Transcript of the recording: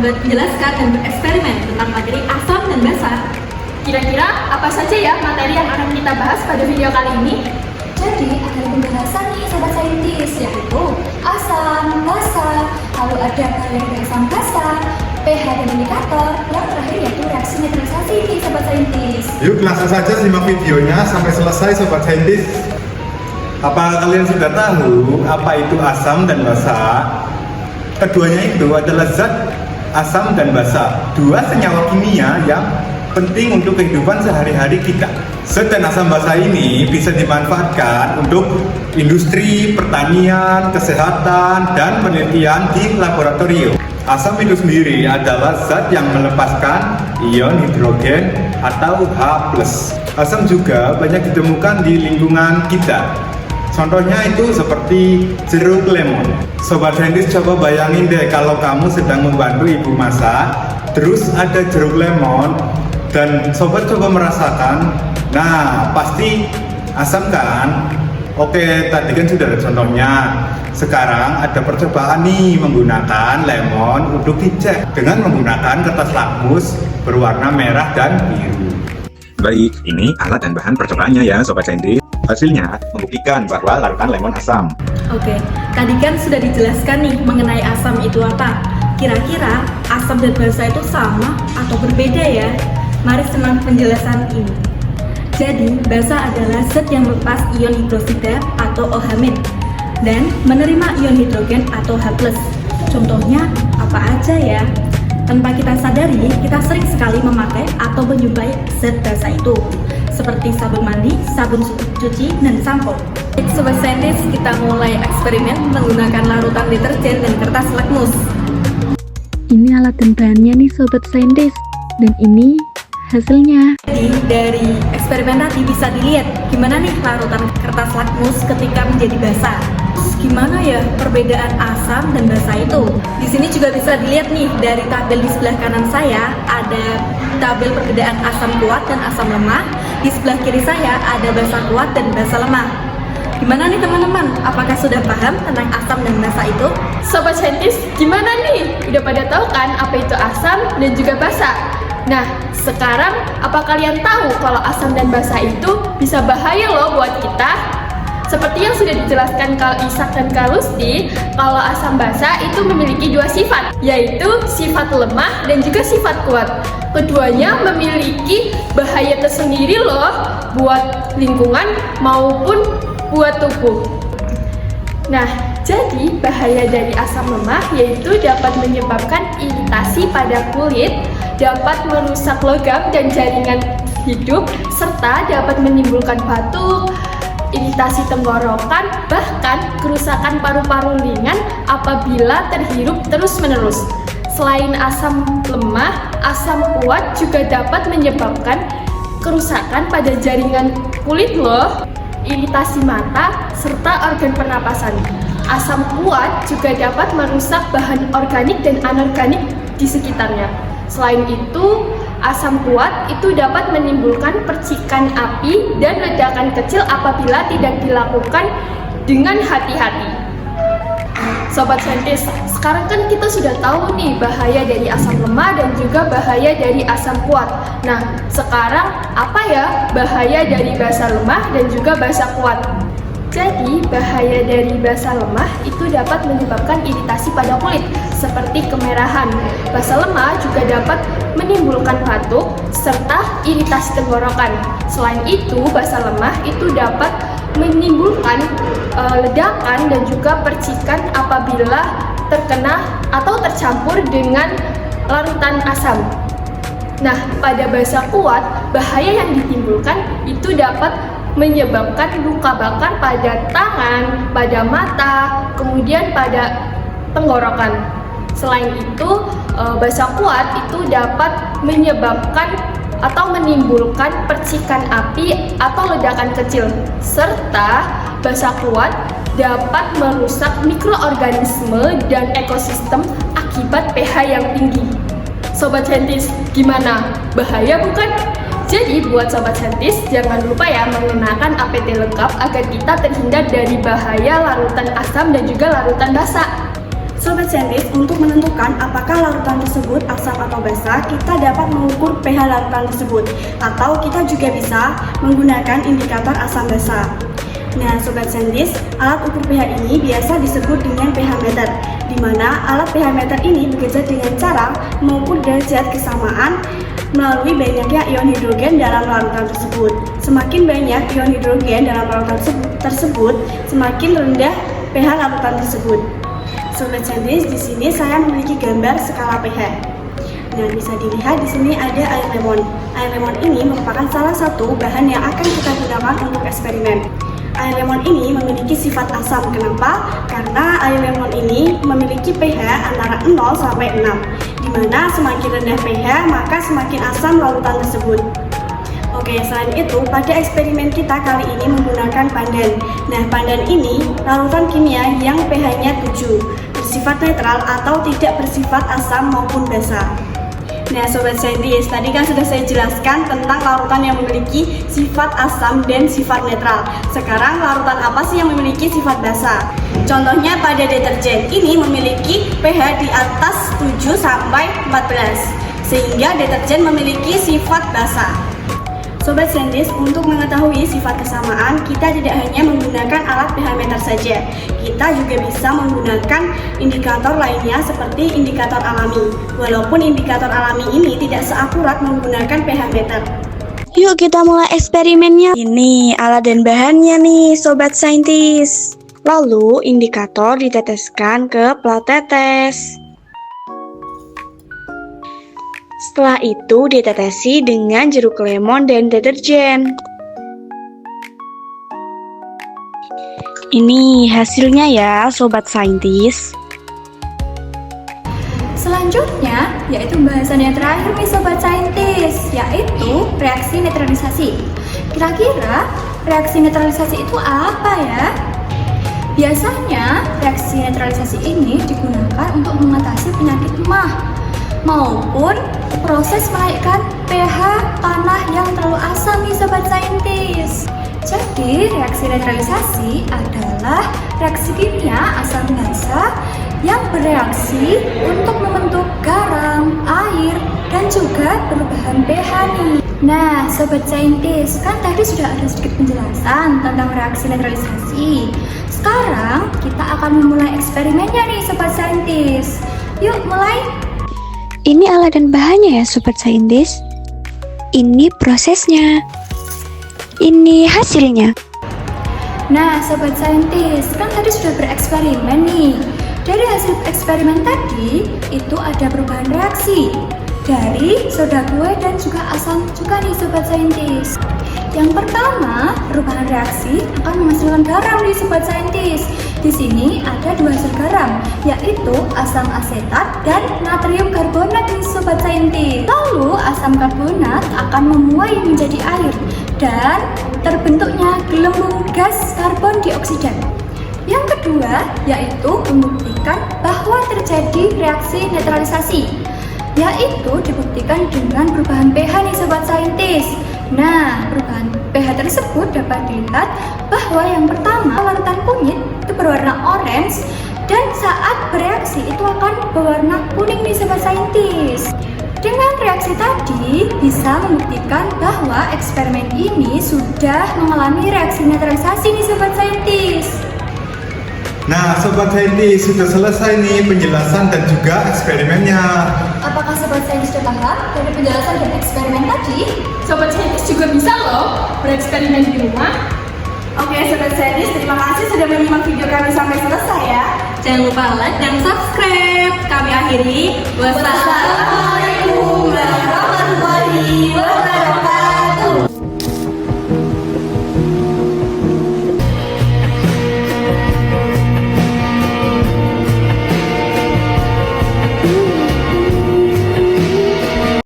menjelaskan dan bereksperimen tentang materi asam dan basa. Kira-kira apa saja ya materi yang akan kita bahas pada video kali ini? Jadi ada pembahasan nih sobat saintis, yaitu asam, basa, lalu ada kalian asam basa, pH dan indikator, yang terakhir yaitu reaksi neutralisasi nih sobat saintis. Yuk langsung saja simak videonya sampai selesai sobat saintis. Apa kalian sudah tahu apa itu asam dan basa? Keduanya itu adalah zat asam dan basa, dua senyawa kimia yang penting untuk kehidupan sehari-hari kita. Zat dan asam basa ini bisa dimanfaatkan untuk industri, pertanian, kesehatan, dan penelitian di laboratorium. Asam itu sendiri adalah zat yang melepaskan ion hidrogen atau H+. Asam juga banyak ditemukan di lingkungan kita. Contohnya itu seperti jeruk lemon. Sobat saintis, coba bayangin deh kalau kamu sedang membantu ibu masak, terus ada jeruk lemon, dan sobat coba merasakan, nah pasti asam kan? Oke, tadi kan sudah ada contohnya. Sekarang ada percobaan nih menggunakan lemon untuk dicek dengan menggunakan kertas lakmus berwarna merah dan biru. Baik, ini alat dan bahan percobaannya ya Sobat Saintis. Hasilnya membuktikan bahwa larutan lemon asam. Oke, tadi kan sudah dijelaskan nih mengenai asam itu apa. Kira-kira asam dan basa itu sama atau berbeda ya? Mari simak penjelasan ini. Jadi, basa adalah zat yang melepas ion hidrosida atau OH- dan menerima ion hidrogen atau H+. Contohnya apa aja ya? Tanpa kita sadari, kita sering sekali memakai atau menjumpai zat basa itu, seperti sabun mandi, sabun cuci, dan sampo. Sobat saintis, kita mulai eksperimen menggunakan larutan deterjen dan kertas lakmus. Ini alat dan bahannya nih Sobat Saintis, dan ini hasilnya. Jadi dari eksperimen tadi bisa dilihat gimana nih larutan kertas lakmus ketika menjadi basa. Terus gimana ya perbedaan asam dan basa itu? Di sini juga bisa dilihat nih dari tabel di sebelah kanan saya ada tabel perbedaan asam kuat dan asam lemah. Di sebelah kiri saya ada basa kuat dan basa lemah. Gimana nih teman-teman? Apakah sudah paham tentang asam dan basa itu? Sobat saintis, gimana nih? Udah pada tahu kan apa itu asam dan juga basa? Nah, sekarang apa kalian tahu kalau asam dan basa itu bisa bahaya loh buat kita? Seperti yang sudah dijelaskan Kal Ishak dan Kal Lusti, kalau asam basa itu memiliki dua sifat, yaitu sifat lemah dan juga sifat kuat. Keduanya memiliki bahaya tersendiri loh buat lingkungan maupun buat tubuh. Nah, jadi bahaya dari asam lemah yaitu dapat menyebabkan iritasi pada kulit, dapat merusak logam dan jaringan hidup, serta dapat menimbulkan batuk, iritasi tenggorokan, bahkan kerusakan paru-paru ringan apabila terhirup terus-menerus. Selain asam lemah, asam kuat juga dapat menyebabkan kerusakan pada jaringan kulit loh, iritasi mata, serta organ pernapasan. Asam kuat juga dapat merusak bahan organik dan anorganik di sekitarnya. Selain itu, asam kuat itu dapat menimbulkan percikan api dan ledakan kecil apabila tidak dilakukan dengan hati-hati. Sobat saintis, sekarang kan kita sudah tahu nih bahaya dari asam lemah dan juga bahaya dari asam kuat. Nah, sekarang apa ya bahaya dari basa lemah dan juga basa kuat? Jadi, bahaya dari basa lemah itu dapat menyebabkan iritasi pada kulit, seperti kemerahan. Basa lemah juga dapat menimbulkan batuk, serta iritasi tenggorokan. Selain itu, basa lemah itu dapat menimbulkan ledakan dan juga percikan apabila terkena atau tercampur dengan larutan asam. Nah, pada basa kuat, bahaya yang ditimbulkan itu dapat menyebabkan luka bakar pada tangan, pada mata, kemudian pada tenggorokan. Selain itu, basa kuat itu dapat menyebabkan atau menimbulkan percikan api atau ledakan kecil, serta basa kuat dapat merusak mikroorganisme dan ekosistem akibat pH yang tinggi. Sobat saintis, gimana? Bahaya bukan? Jadi buat sobat saintis, jangan lupa ya menggunakan APT lengkap agar kita terhindar dari bahaya larutan asam dan juga larutan basa. Sobat Saintis, untuk menentukan apakah larutan tersebut asam atau basa, kita dapat mengukur pH larutan tersebut, atau kita juga bisa menggunakan indikator asam basa. Nah, Sobat Saintis, alat ukur pH ini biasa disebut dengan pH meter, di mana alat pH meter ini bekerja dengan cara mengukur derajat kesamaan melalui banyaknya ion hidrogen dalam larutan tersebut. Semakin banyak ion hidrogen dalam larutan tersebut, semakin rendah pH larutan tersebut. Sobat Saintis, di sini saya memiliki gambar skala pH. Nah, bisa dilihat di sini ada air lemon. Air lemon ini merupakan salah satu bahan yang akan kita gunakan untuk eksperimen. Air lemon ini memiliki sifat asam. Kenapa? Karena air lemon ini memiliki pH antara 0 sampai 6, di mana semakin rendah pH, maka semakin asam larutan tersebut. Oke, selain itu, pada eksperimen kita kali ini menggunakan pandan. Nah, pandan ini larutan kimia yang pH-nya 7, bersifat netral atau tidak bersifat asam maupun basa. Nah, Sobat Saintis, tadi kan sudah saya jelaskan tentang larutan yang memiliki sifat asam dan sifat netral. Sekarang, larutan apa sih yang memiliki sifat basa? Contohnya pada deterjen, ini memiliki pH di atas 7 sampai 14, sehingga deterjen memiliki sifat basa. Sobat Saintis, untuk mengetahui sifat kesamaan, kita tidak hanya menggunakan alat pH meter saja. Kita juga bisa menggunakan indikator lainnya seperti indikator alami. Walaupun indikator alami ini tidak seakurat menggunakan pH meter. Yuk kita mulai eksperimennya. Ini alat dan bahannya nih, Sobat Saintis. Lalu indikator diteteskan ke plat tetes. Setelah itu ditetesi dengan jeruk lemon dan deterjen. Ini hasilnya ya, Sobat Saintis. Selanjutnya, yaitu bahasan yang terakhir nih Sobat Saintis, yaitu reaksi netralisasi. Kira-kira reaksi netralisasi itu apa ya? Biasanya, reaksi netralisasi ini digunakan untuk mengatasi penyakit emah maupun proses menaikkan pH tanah yang terlalu asam nih Sobat Saintis. Jadi, reaksi netralisasi adalah reaksi kimia asam basa yang bereaksi untuk membentuk garam, air, dan juga perubahan pH nih. Nah, Sobat Saintis, kan tadi sudah ada sedikit penjelasan tentang reaksi netralisasi. Sekarang, kita akan memulai eksperimennya nih Sobat Saintis. Yuk, mulai! Ini alat dan bahannya ya, Sobat Saintis. Ini prosesnya. Ini hasilnya. Nah, Sobat Saintis, kan tadi sudah bereksperimen nih. Dari hasil eksperimen tadi, itu ada perubahan reaksi dari soda kue dan juga asam juga nih Sobat Saintis. Yang pertama, perubahan reaksi akan menghasilkan garam nih Sobat Saintis. Di sini ada dua hasil garam, yaitu asam asetat dan natrium karbonat nih Sobat Saintis. Lalu asam karbonat akan memuai menjadi air dan terbentuknya gelembung gas karbon dioksida. Yang kedua, yaitu membuktikan bahwa terjadi reaksi netralisasi, yaitu dibuktikan dengan perubahan pH nih Sobat Saintis. Nah, perubahan pH tersebut dapat dilihat bahwa yang pertama, larutan kunyit itu berwarna orange dan saat bereaksi itu akan berwarna kuning nih Sobat Saintis. Dengan reaksi tadi bisa membuktikan bahwa eksperimen ini sudah mengalami reaksi netralisasi nih Sobat Saintis. Nah, Sobat Saintis, sudah selesai nih penjelasan dan juga eksperimennya. Apakah Sobat Saintis sudah paham dari penjelasan dan eksperimen tadi? Sobat Saintis juga bisa loh bereksperimen di rumah. Oke, Sobat Saintis, terima kasih sudah menyimak video kami sampai selesai ya. Jangan lupa like dan subscribe. Kami akhiri. Wassalamualaikum warahmatullahi wabarakatuh.